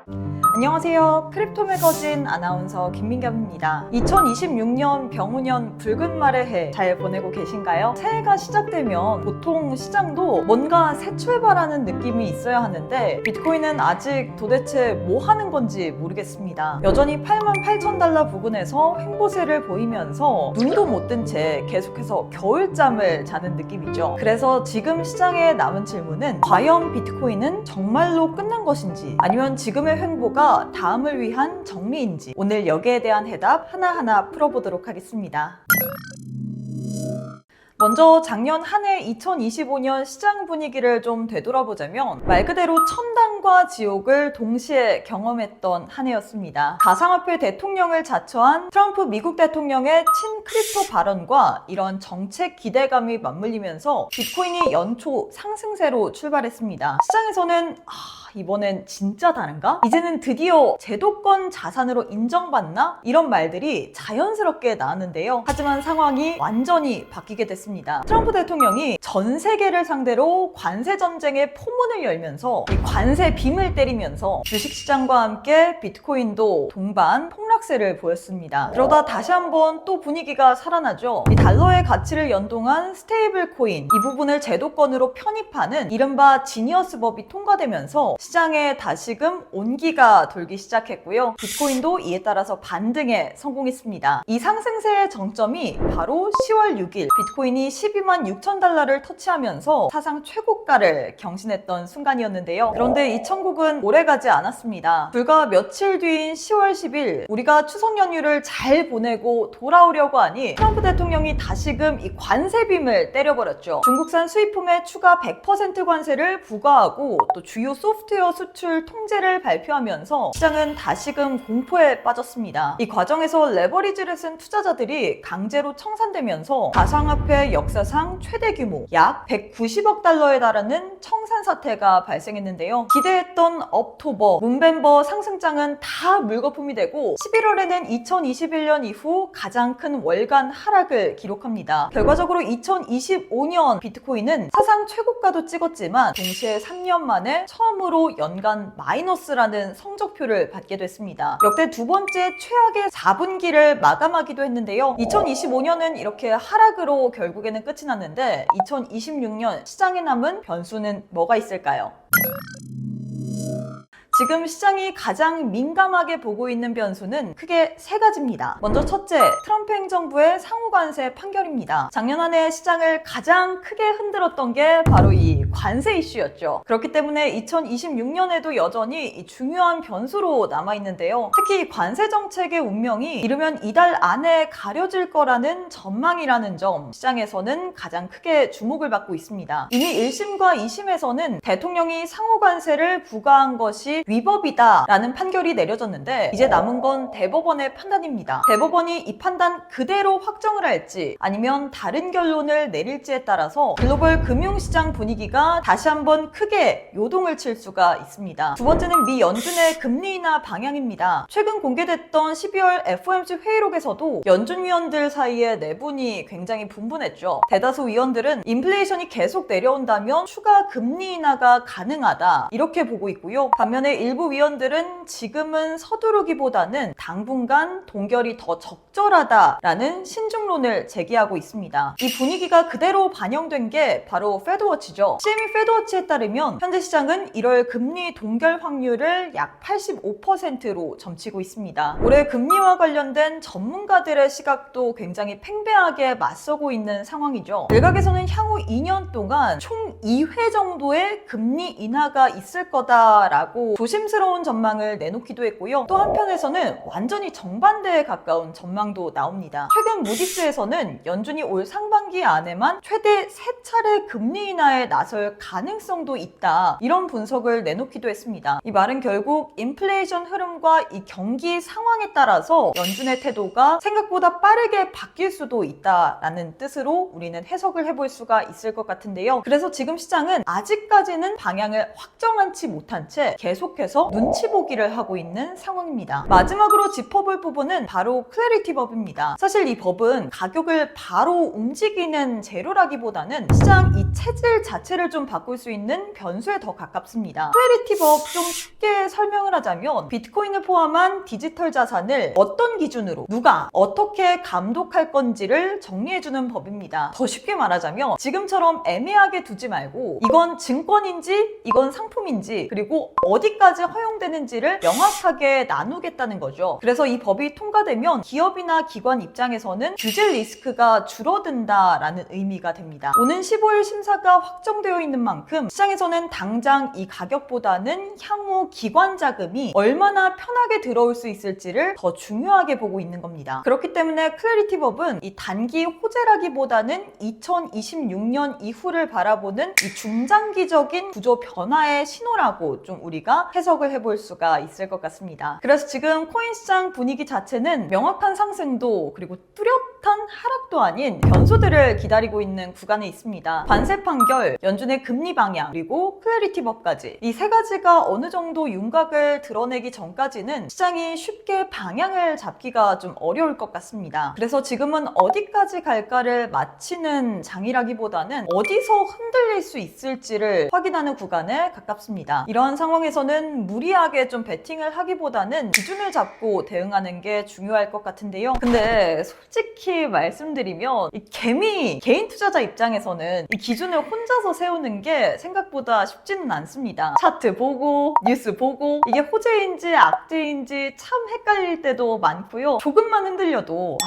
안녕하세요. 크립토 매거진 아나운서 김민겸입니다. 2026년 병우년 붉은 말의 해 잘 보내고 계신가요? 새해가 시작되면 보통 시장도 뭔가 새 출발하는 느낌이 있어야 하는데 비트코인은 아직 도대체 뭐 하는 건지 모르겠습니다. 여전히 88,000달러 부근에서 횡보세를 보이면서 눈도 못 뜬 채 계속해서 겨울잠을 자는 느낌이죠. 그래서 지금 시장에 남은 질문은 과연 비트코인은 정말로 끝난 것인지 아니면 지금의 횡보가 다음을 위한 정리인지 오늘 여기에 대한 해답 하나하나 풀어보도록 하겠습니다. 먼저 작년 한 해 2025년 시장 분위기를 좀 되돌아보자면 말 그대로 천당과 지옥을 동시에 경험했던 한 해였습니다. 가상화폐 대통령을 자처한 트럼프 미국 대통령의 친크립토 발언과 이런 정책 기대감이 맞물리면서 비트코인이 연초 상승세로 출발했습니다. 시장에서는 이번엔 진짜 다른가? 이제는 드디어 제도권 자산으로 인정받나? 이런 말들이 자연스럽게 나왔는데요. 하지만 상황이 완전히 바뀌게 됐습니다. 트럼프 대통령이 전 세계를 상대로 관세 전쟁의 포문을 열면서 이 관세 빔을 때리면서 주식시장과 함께 비트코인도 동반 폭락세를 보였습니다. 그러다 다시 한번 또 분위기가 살아나죠. 이 달러의 가치를 연동한 스테이블 코인, 이 부분을 제도권으로 편입하는 이른바 지니어스법이 통과되면서 시장에 다시금 온기가 돌기 시작했고요. 비트코인도 이에 따라서 반등에 성공했습니다. 이 상승세의 정점이 바로 10월 6일 비트코인이 12만 6천 달러를 터치하면서 사상 최고가를 경신했던 순간이었는데요. 그런데 이 천국은 오래가지 않았습니다. 불과 며칠 뒤인 10월 10일 우리가 추석 연휴를 잘 보내고 돌아오려고 하니 트럼프 대통령이 다시금 이 관세빔을 때려버렸죠. 중국산 수입품에 추가 100% 관세를 부과하고 또 주요 소프트웨어 수출 통제를 발표하면서 시장은 다시금 공포에 빠졌습니다. 이 과정에서 레버리지를 쓴 투자자들이 강제로 청산되면서 가상화폐 역사상 최대 규모 약 190억 달러에 달하는 청산 사태가 발생했는데요. 기대했던 업토버, 문벤버 상승장은 다 물거품이 되고 11월에는 2021년 이후 가장 큰 월간 하락을 기록합니다. 결과적으로 2025년 비트코인은 사상 최고가도 찍었지만 동시에 3년 만에 처음으로 연간 마이너스라는 성적표를 받게 됐습니다. 역대 두 번째 최악의 4분기를 마감하기도 했는데요. 2025년은 이렇게 하락으로 결국에는 끝이 났는데 2026년 시장에 남은 변수는 뭐가 있을까요? 지금 시장이 가장 민감하게 보고 있는 변수는 크게 세 가지입니다. 먼저 첫째, 트럼프 행정부의 상호관세 판결입니다. 작년 한 해 시장을 가장 크게 흔들었던 게 바로 이 관세 이슈였죠. 그렇기 때문에 2026년에도 여전히 이 중요한 변수로 남아있는데요. 특히 관세 정책의 운명이 이르면 이달 안에 가려질 거라는 전망이라는 점 시장에서는 가장 크게 주목을 받고 있습니다. 이미 1심과 2심에서는 대통령이 상호관세를 부과한 것이 위법이다 라는 판결이 내려졌는데 이제 남은 건 대법원의 판단입니다. 대법원이 이 판단 그대로 확정을 할지 아니면 다른 결론을 내릴지에 따라서 글로벌 금융시장 분위기가 다시 한번 크게 요동을 칠 수가 있습니다. 두 번째는 미 연준의 금리 인하 방향입니다. 최근 공개됐던 12월 FOMC 회의록에서도 연준 위원들 사이의 내분이 굉장히 분분했죠. 대다수 위원들은 인플레이션이 계속 내려온다면 추가 금리 인하가 가능하다 이렇게 보고 있고요. 반면에 일부 위원들은 지금은 서두르기보다는 당분간 동결이 더 적절하다라는 신중론을 제기하고 있습니다. 이 분위기가 그대로 반영된 게 바로 페드워치죠. CME 페드워치에 따르면 현재 시장은 1월 금리 동결 확률을 약 85%로 점치고 있습니다. 올해 금리와 관련된 전문가들의 시각도 굉장히 팽배하게 맞서고 있는 상황이죠. 일각에서는 향후 2년 동안 총 2회 정도의 금리 인하가 있을 거다라고 조심스러운 전망을 내놓기도 했고요. 또 한편에서는 완전히 정반대에 가까운 전망도 나옵니다. 최근 무디스에서는 연준이 올 상반기 안에만 최대 3차례 금리 인하에 나설 가능성도 있다 이런 분석을 내놓기도 했습니다. 이 말은 결국 인플레이션 흐름과 이 경기 상황에 따라서 연준의 태도가 생각보다 빠르게 바뀔 수도 있다라는 뜻으로 우리는 해석을 해볼 수가 있을 것 같은데요. 그래서 지금 시장은 아직까지는 방향을 확정하지 못한 채 계속 계속해서 눈치 보기를 하고 있는 상황입니다. 마지막으로 짚어볼 부분은 바로 클래리티 법입니다. 사실 이 법은 가격을 바로 움직이는 재료라기보다는 시장 이 체질 자체를 좀 바꿀 수 있는 변수에 더 가깝습니다. 클래리티 법 좀 쉽게 설명을 하자면 비트코인을 포함한 디지털 자산을 어떤 기준으로 누가 어떻게 감독할 건지를 정리해주는 법입니다. 더 쉽게 말하자면 지금처럼 애매하게 두지 말고 이건 증권인지 이건 상품인지 그리고 어디까지 허용되는지를 명확하게 나누겠다는 거죠. 그래서 이 법이 통과되면 기업이나 기관 입장에서는 규제 리스크가 줄어든다라는 의미가 됩니다. 오는 15일 심사가 확정되어 있는 만큼 시장에서는 당장 이 가격보다는 향후 기관 자금이 얼마나 편하게 들어올 수 있을지를 더 중요하게 보고 있는 겁니다. 그렇기 때문에 클래리티 법은 이 단기 호재라기보다는 2026년 이후를 바라보는 이 중장기적인 구조 변화의 신호라고 좀 우리가 해석을 해볼 수가 있을 것 같습니다. 그래서 지금 코인 시장 분위기 자체는 명확한 상승도 그리고 뚜렷한 하락도 아닌 변수들을 기다리고 있는 구간에 있습니다. 관세 판결, 연준의 금리 방향, 그리고 클래리티 법까지 이 세 가지가 어느 정도 윤곽을 드러내기 전까지는 시장이 쉽게 방향을 잡기가 좀 어려울 것 같습니다. 그래서 지금은 어디까지 갈까를 맞히는 장이라기보다는 어디서 흔들릴 수 있을지를 확인하는 구간에 가깝습니다. 이런 상황에서는 무리하게 좀 베팅을 하기보다는 기준을 잡고 대응하는 게 중요할 것 같은데요. 근데 솔직히 말씀드리면 이 개인 투자자 입장에서는 이 기준을 혼자서 세우는 게 생각보다 쉽지는 않습니다. 차트 보고 뉴스 보고 이게 호재인지 악재인지 참 헷갈릴 때도 많고요. 조금만 흔들려도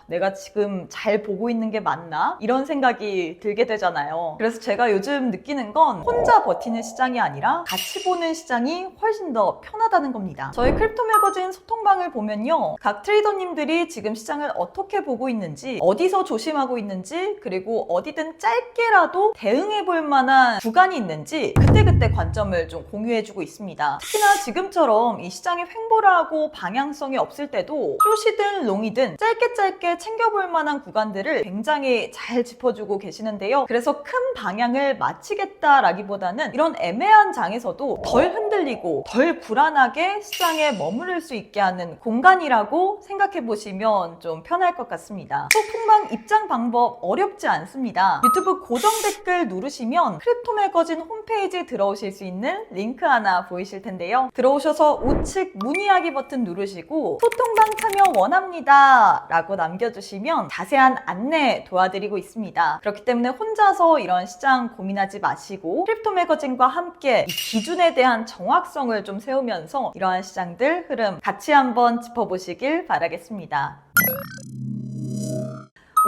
내가 지금 잘 보고 있는 게 맞나? 이런 생각이 들게 되잖아요. 그래서 제가 요즘 느끼는 건 혼자 버티는 시장이 아니라 같이 보는 시장이 훨씬 더 편하다는 겁니다. 저희 크립토 매거진 소통방을 보면요. 각 트레이더님들이 지금 시장을 어떻게 보고 있는지, 어디서 조심하고 있는지, 그리고 어디든 짧게라도 대응해 볼 만한 구간이 있는지 그때그때 관점을 좀 공유해주고 있습니다. 특히나 지금처럼 이 시장이 횡보라고 방향성이 없을 때도 숏이든 롱이든 짧게 챙겨볼 만한 구간들을 굉장히 잘 짚어주고 계시는데요. 그래서 큰 방향을 맞히겠다라기보다는 이런 애매한 장에서도 덜 흔들리고 덜 불안하게 시장에 머무를 수 있게 하는 공간이라고 생각해 보시면 좀 편할 것 같습니다. 소통방 입장 방법 어렵지 않습니다. 유튜브 고정 댓글 누르시면 크립토 매거진 홈페이지 들어오실 수 있는 링크 하나 보이실 텐데요. 들어오셔서 우측 문의하기 버튼 누르시고 소통방 참여 원합니다 라고 남겨주시면 자세한 안내 도와드리고 있습니다. 그렇기 때문에 혼자서 이런 시장 고민하지 마시고 크립토 매거진과 함께 이 기준에 대한 정확성을 좀 세우면서 이러한 시장들 흐름 같이 한번 짚어보시길 바라겠습니다.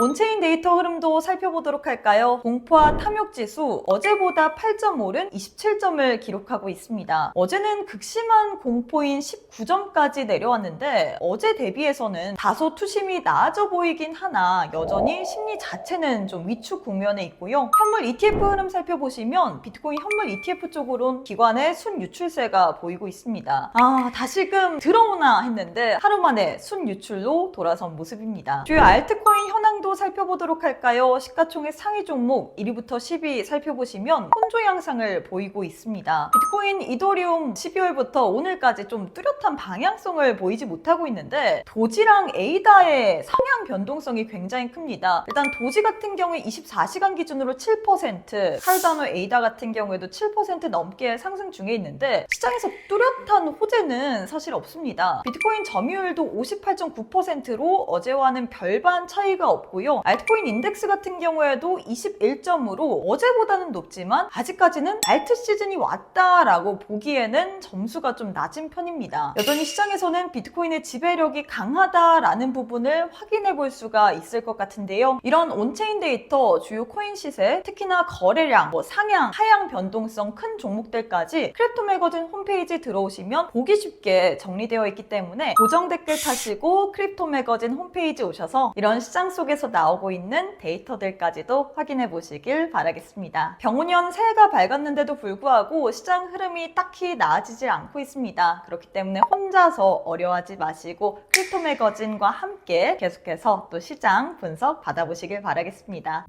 온체인 데이터 흐름도 살펴보도록 할까요? 공포와 탐욕 지수 어제보다 8점 오른 27점을 기록하고 있습니다. 어제는 극심한 공포인 19점까지 내려왔는데 어제 대비해서는 다소 투심이 나아져 보이긴 하나 여전히 심리 자체는 좀 위축 국면에 있고요. 현물 ETF 흐름 살펴보시면 비트코인 현물 ETF 쪽으론 기관의 순유출세가 보이고 있습니다. 다시금 들어오나 했는데 하루 만에 순유출로 돌아선 모습입니다. 주요 알트코인 현황도 살펴보도록 할까요? 시가총액 상위 종목 1위부터 10위 살펴보시면 혼조 양상을 보이고 있습니다. 비트코인, 이더리움 12월부터 오늘까지 좀 뚜렷한 방향성을 보이지 못하고 있는데 도지랑 에이다의 상향 변동성이 굉장히 큽니다. 일단 도지 같은 경우에 24시간 기준으로 7%, 카르다노 에이다 같은 경우에도 7% 넘게 상승 중에 있는데 시장에서 뚜렷한 호재는 사실 없습니다. 비트코인 점유율도 58.9%로 어제와는 별반 차이가 없고요. 알트코인 인덱스 같은 경우에도 21점으로 어제보다는 높지만 아직까지는 알트 시즌이 왔다라고 보기에는 점수가 좀 낮은 편입니다. 여전히 시장에서는 비트코인의 지배력이 강하다라는 부분을 확인해 볼 수가 있을 것 같은데요. 이런 온체인 데이터, 주요 코인 시세, 특히나 거래량, 상향, 하향 변동성 큰 종목들까지 크립토 매거진 홈페이지 들어오시면 보기 쉽게 정리되어 있기 때문에 고정 댓글 타시고 크립토 매거진 홈페이지 오셔서 이런 시장 속에서 나오고 있는 데이터들까지도 확인해 보시길 바라겠습니다. 병원년 새해가 밝았는데도 불구하고 시장 흐름이 딱히 나아지지 않고 있습니다. 그렇기 때문에 혼자서 어려워하지 마시고 크립토 매거진과 함께 계속해서 또 시장 분석 받아보시길 바라겠습니다.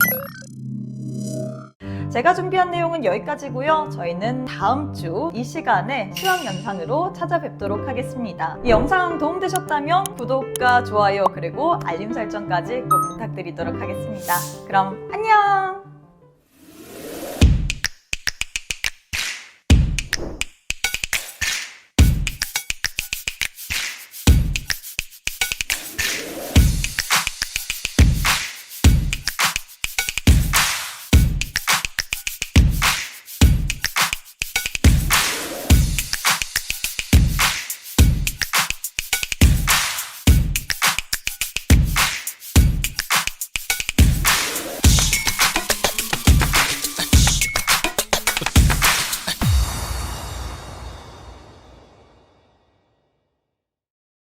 제가 준비한 내용은 여기까지고요. 저희는 다음 주 이 시간에 시황 영상으로 찾아뵙도록 하겠습니다. 이 영상 도움되셨다면 구독과 좋아요 그리고 알림 설정까지 꼭 부탁드리도록 하겠습니다. 그럼 안녕!